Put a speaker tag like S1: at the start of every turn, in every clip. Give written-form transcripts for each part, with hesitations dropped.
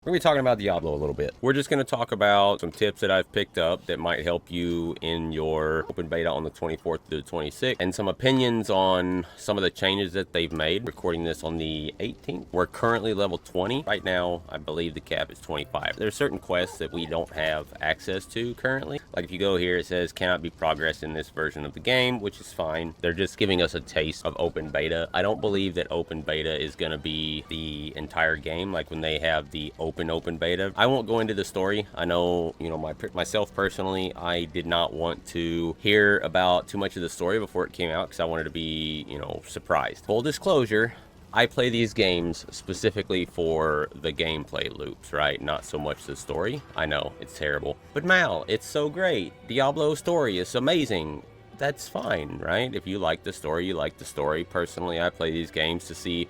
S1: We're going to be talking about Diablo a little bit. We're just going to talk about some tips that I've picked up that might help you in your open beta on the 24th to the 26th, and some opinions on some of the changes that they've made. Recording this on the 18th. We're currently level 20. Right now, I believe the cap is 25. There's certain quests that we don't have access to currently. Like if you go here, it says cannot be progressed in this version of the game, which is fine. They're just giving us a taste of open beta. I don't believe that open beta is going to be the entire game, like when they have the open beta. I won't go into the story. I know, myself personally, I did not want to hear about too much of the story before it came out because I wanted to be, surprised. Full disclosure, I play these games specifically for the gameplay loops, right? Not so much the story. I know, it's terrible. But Mal, it's so great. Diablo story is amazing. That's fine, right? If you like the story, you like the story. Personally, I play these games to see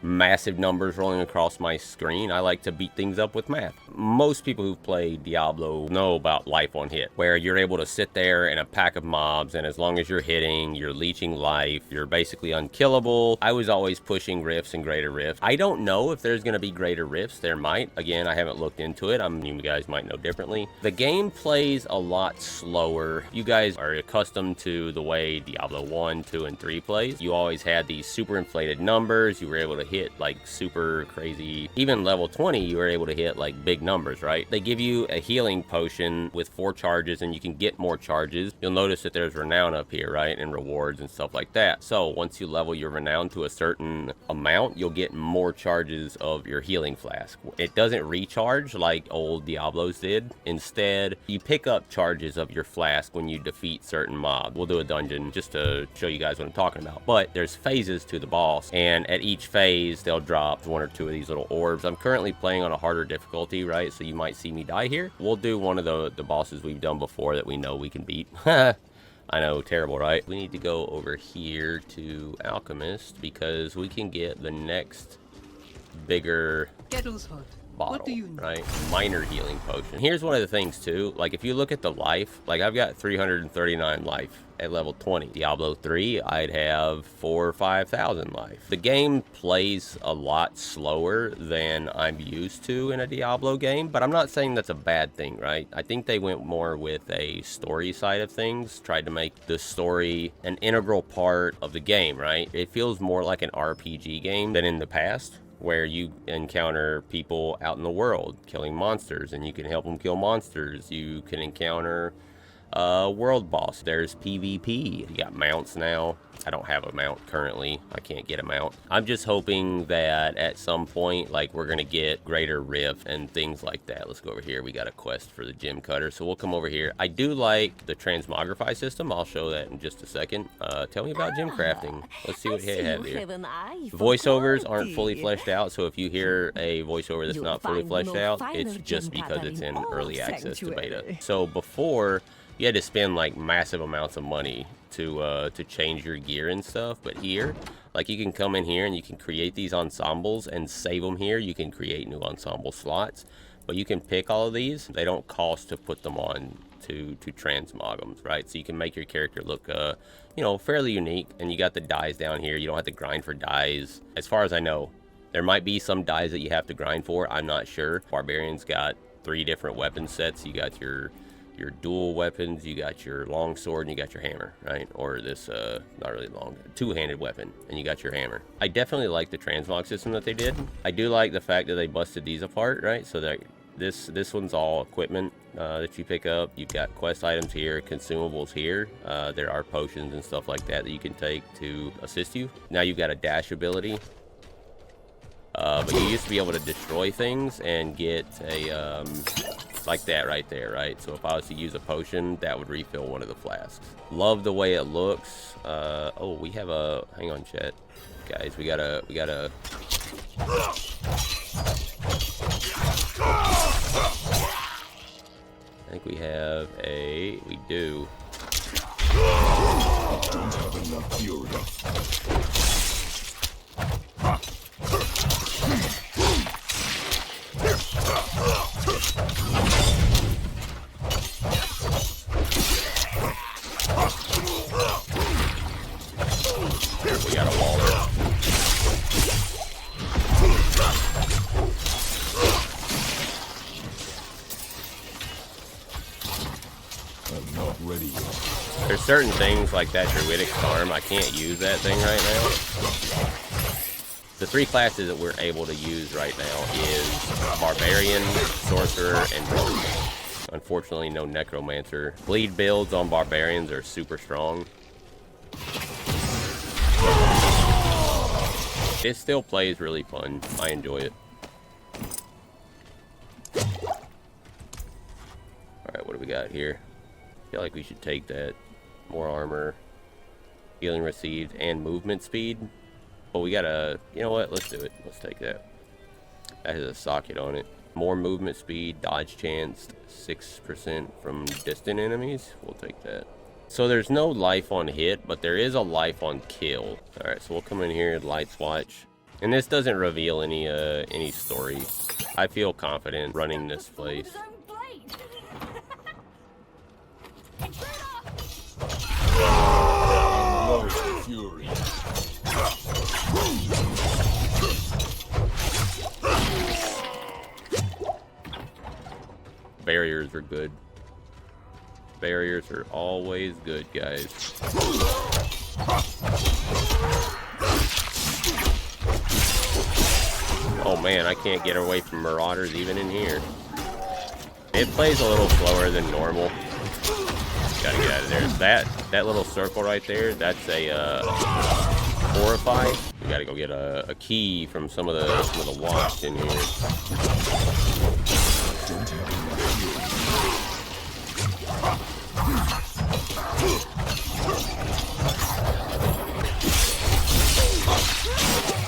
S1: massive numbers rolling across my screen. I like to beat things up with math. Most people who've played Diablo know about life on hit, where you're able to sit there in a pack of mobs, and as long as you're hitting, you're leeching life, you're basically unkillable. I was always pushing rifts and greater rifts. I don't know if there's going to be greater rifts. There might. Again, I haven't looked into it. You guys might know differently. The game plays a lot slower. You guys are accustomed to the way Diablo 1, 2, and 3 plays. You always had these super inflated numbers. You were able to hit like super crazy. Even level 20, you were able to hit like big numbers, right? They give you a healing potion with 4 charges, and you can get more charges. You'll notice that there's renown up here, right? And rewards and stuff like that. So once you level your renown to a certain amount, you'll get more charges of your healing flask. It doesn't recharge like old Diablos did. Instead, you pick up charges of your flask when you defeat certain mobs. We'll do a dungeon just to show you guys what I'm talking about. But there's phases to the boss, and at each phase they'll drop 1 or 2 of these little orbs. I'm currently playing on a harder difficulty, right? So you might see me die here. We'll do one of the bosses we've done before that we know we can beat. I know, terrible, right? We need to go over here to Alchemist because we can get the next bigger bottle, right? Minor healing potion. Here's one of the things too, like if you look at the life, like I've got 339 life at level 20. Diablo 3, I'd have 4,000 or 5,000 life. The game plays a lot slower than I'm used to in a Diablo game, but I'm not saying that's a bad thing, right? I think they went more with a story side of things, tried to make the story an integral part of the game, right? It feels more like an RPG game than in the past, where you encounter people out in the world killing monsters, and you can help them kill monsters. You can encounter world boss. There's PvP. You got mounts now. I don't have a mount currently. I can't get a mount. I'm just hoping that at some point, like, we're gonna get greater rift and things like that. Let's go over here. We got a quest for the gem cutter, so we'll come over here. I do like the transmogrify system. I'll show that in just a second. Tell me about gem crafting. Let's see what they have here. Voiceovers aren't fully fleshed out, so if you hear a voiceover that's not fully fleshed out, it's just because it's in early access to beta. So before, you had to spend like massive amounts of money to change your gear and stuff, but here, like, you can come in here and you can create these ensembles and save them here. You can create new ensemble slots, but you can pick all of these. They don't cost to put them on to transmog them, right? So you can make your character look fairly unique. And you got the dyes down here. You don't have to grind for dyes, as far as I know. There might be some dyes that you have to grind for. I'm not sure. Barbarian's got 3 different weapon sets. You got your dual weapons, you got your long sword, and you got your hammer, right? Or this, not really long, 2-handed weapon, and you got your hammer. I definitely like the transmog system that they did. I do like the fact that they busted these apart, right? So that this one's all equipment that you pick up. You've got quest items here, consumables here. There are potions and stuff like that you can take to assist you. Now you've got a dash ability. But you used to be able to destroy things and get a, like that right there, right? So if I was to use a potion, that would refill one of the flasks. Love the way it looks. Oh, we have a, hang on, chat. Guys, we gotta, I think we do.
S2: Don't have enough fury.
S1: We got a wall there.
S2: ready yet.
S1: There's certain things like that Druidic Charm, I can't use that thing right now. The 3 classes that we're able to use right now is Barbarian, Sorcerer, and Rogue. Unfortunately, no Necromancer. Bleed builds on Barbarians are super strong. It still plays really fun. I enjoy it. Alright, what do we got here? I feel like we should take that. More armor, healing received, and movement speed. But we gotta, you know what? Let's do it. Let's take that. That has a socket on it. More movement speed, dodge chance, 6% from distant enemies. We'll take that. So there's no life on hit, but there is a life on kill. Alright, so we'll come in here, Lights Watch. And this doesn't reveal any story. I feel confident running this place.
S2: Fury.
S1: Barriers are good. Barriers are always good, guys. Oh man, I can't get away from Marauders even in here. It plays a little slower than normal. Gotta get out of there. That little circle right there, that's a Horrify. We gotta go get a key from some of the washed in here.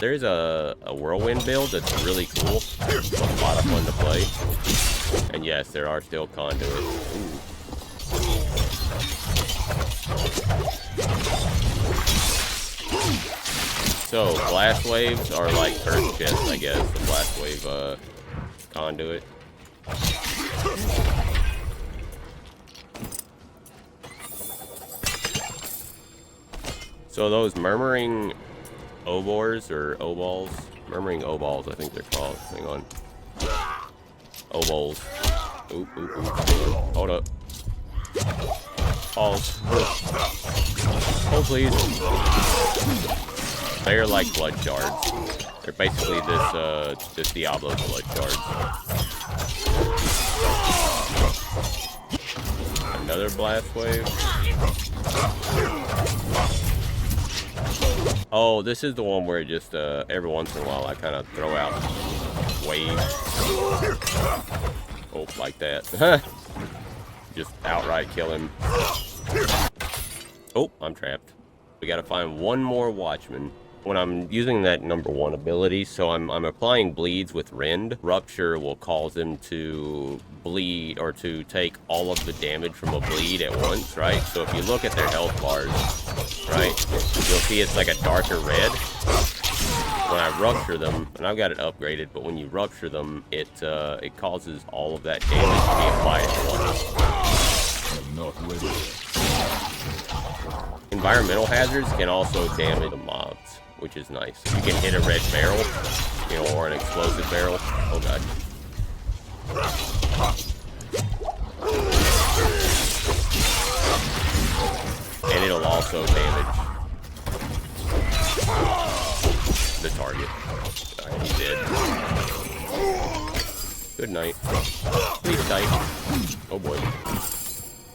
S1: There's a whirlwind build that's really cool. It's a lot of fun to play. And yes, there are still conduits. Ooh. So blast waves are like curse chests, I guess. The blast wave conduit. So those murmuring obors or obols, murmuring obols, I think they're called. Hang on. Obols. Oop, oop, oop. Hold up. Pause. Oh, please. They're like blood shards. They're basically this Diablo blood shards. Another blast wave. Oh, this is the one where just every once in a while I kind of throw out waves. Oh, like that. Just outright kill him. Oh, I'm trapped. We gotta find one more Watchman. When I'm using that #1 ability, so I'm applying bleeds with Rend. Rupture will cause them to bleed or to take all of the damage from a bleed at once, right? So if you look at their health bars, right, you'll see it's like a darker red. When I rupture them, and I've got it upgraded, but when you rupture them, it causes all of that damage to be applied at once.
S2: I'm not ready.
S1: Environmental hazards can also damage the mobs, which is nice. You can hit a red barrel, you know, or an explosive barrel. Oh god. And it'll also damage the target. Alright, he's dead. Good night. Sleep tight. Oh boy.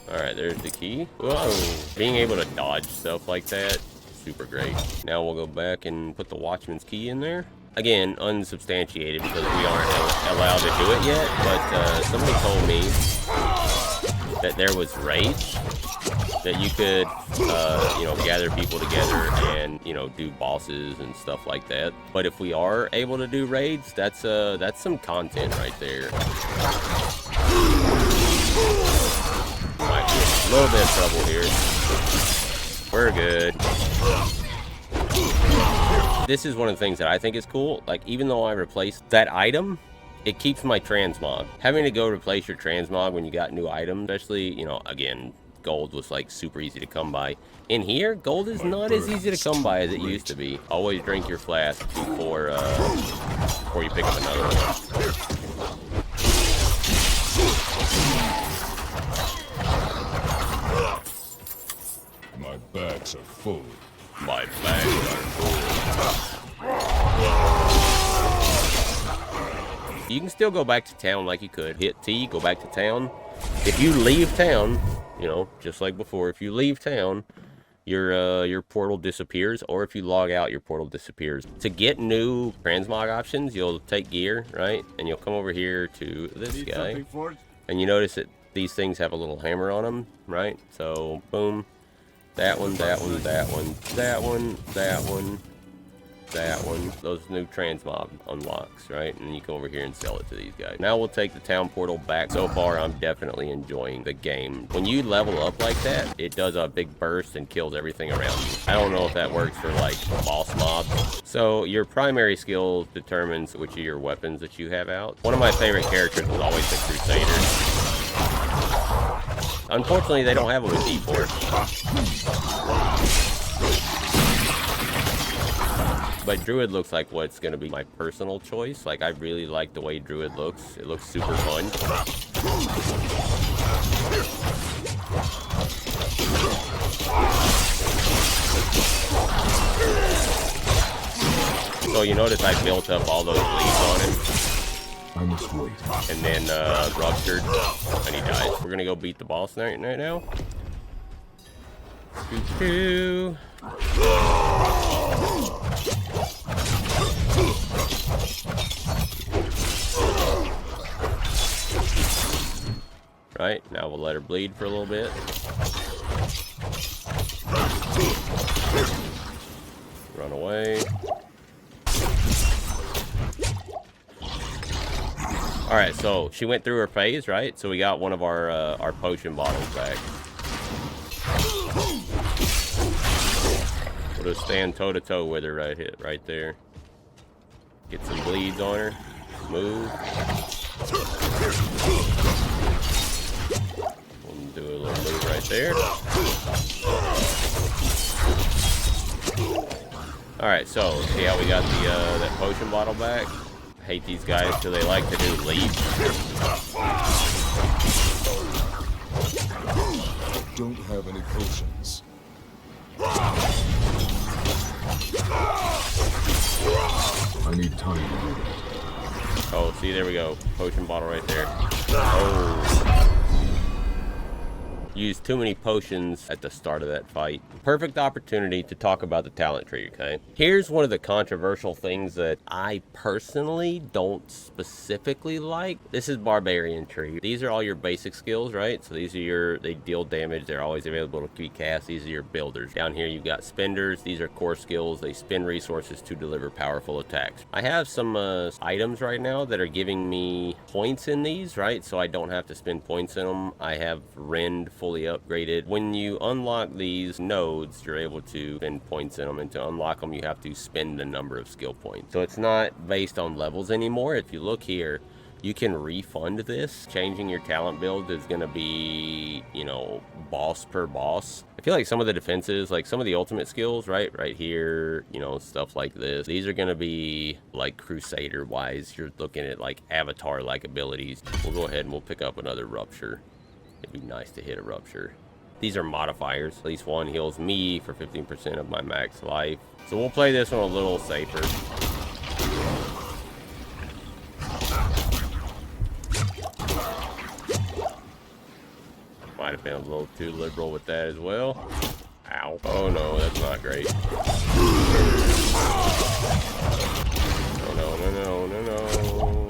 S1: Alright, there's the key. Whoa. Being able to dodge stuff like that, super great. Now we'll go back and put the Watchman's key in there. Again, unsubstantiated because we aren't allowed to do it yet, but somebody told me that there was raids that you could, you know, gather people together and, you know, do bosses and stuff like that. But if we are able to do raids, that's some content right there. Might be a little bit of trouble here. We're good. This is one of the things that I think is cool. Like, even though I replaced that item, it keeps my Transmog. Having to go replace your Transmog when you got new items, especially, you know, again, gold was like super easy to come by. In here, gold is not as easy to come by as it used to be. Always drink your flask before you pick up another one.
S2: bags are full.
S1: My bags are full. You can still go back to town like you could. Hit T, go back to town. If you leave town, you know, just like before, if you leave town, your portal disappears, or if you log out, your portal disappears. To get new transmog options, you'll take gear, right? And you'll come over here to this guy. And you notice that these things have a little hammer on them, right? So, boom. That one, that one, that one, that one, that one, that one. Those new transmog unlocks, right? And you come over here and sell it to these guys. Now we'll take the town portal back. So far, I'm definitely enjoying the game. When you level up like that, it does a big burst and kills everything around you. I don't know if that works for like boss mobs. So your primary skill determines which of your weapons that you have out. One of my favorite characters was always the Crusader. Unfortunately, they don't have them with D4. But Druid looks like what's going to be my personal choice. Like, I really like the way Druid looks. It looks super fun. So you notice I built up all those leaves on him.
S2: I must wait.
S1: And then ruptured, and he dies. We're gonna go beat the boss right now. Choo-choo. Right, now we'll let her bleed for a little bit. Run away. All right, so she went through her phase, right? So we got one of our potion bottles back. We'll just stand toe to toe with her right there. Get some bleeds on her. Move. We'll do a little move right there. All right, so see how we got the that potion bottle back? I hate these guys because they like to do leaps.
S2: Don't have any potions. I need time to do that.
S1: Oh, see, there we go. Potion bottle right there. Oh. Used too many potions at the start of that fight. Perfect opportunity to talk about the talent tree, okay? Here's one of the controversial things that I personally don't specifically like. This is Barbarian tree. These are all your basic skills, right? So these are they deal damage. They're always available to be cast. These are your builders. Down here, you've got spenders. These are core skills. They spend resources to deliver powerful attacks. I have some items right now that are giving me points in these, right? So I don't have to spend points in them. I have Rend fully upgraded. When you unlock these nodes, you're able to spend points in them, and to unlock them you have to spend a number of skill points. So it's not based on levels anymore. If you look here, you can refund this. Changing your talent build is going to be, you know, boss per boss. I feel like some of the defenses, like some of the ultimate skills, right here, you know, stuff like this, these are going to be like Crusader wise. You're looking at like avatar like abilities. We'll go ahead and we'll pick up another rupture. It'd be nice to hit a rupture. These are modifiers. At least one heals me for 15% of my max life. So we'll play this one a little safer. Might have been a little too liberal with that as well. Ow. Oh no, that's not great. Oh no, no, no, no, no.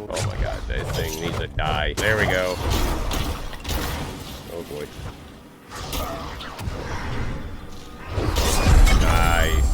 S1: Oh my god, this thing needs to die. There we go. Oh boy. Nice.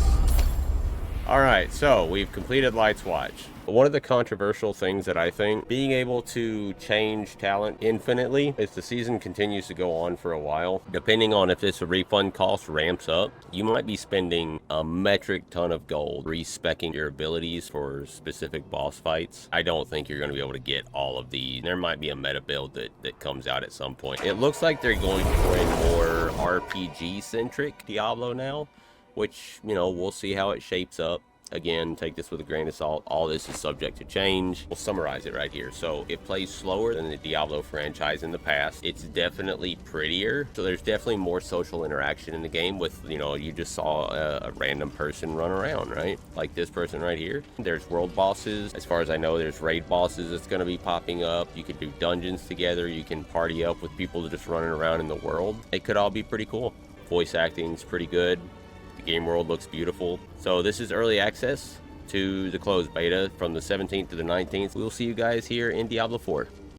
S1: Alright, so we've completed Light's Watch. One of the controversial things that I think, being able to change talent infinitely, as the season continues to go on for a while, depending on if this refund cost ramps up, you might be spending a metric ton of gold respecking your abilities for specific boss fights. I don't think you're going to be able to get all of these. There might be a meta build that comes out at some point. It looks like they're going for a more RPG-centric Diablo now, which, you know, we'll see how it shapes up. Again, take this with a grain of salt. All this is subject to change. We'll summarize it right here. So it plays slower than the Diablo franchise in the past. It's definitely prettier. So there's definitely more social interaction in the game with, you know, you just saw a random person run around, right? Like this person right here. There's world bosses. As far as I know, there's raid bosses that's going to be popping up. You can do dungeons together. You can party up with people just running around in the world. It could all be pretty cool. Voice acting's pretty good. The game world looks beautiful. So this is early access to the closed beta from the 17th to the 19th. We'll see you guys here in Diablo 4.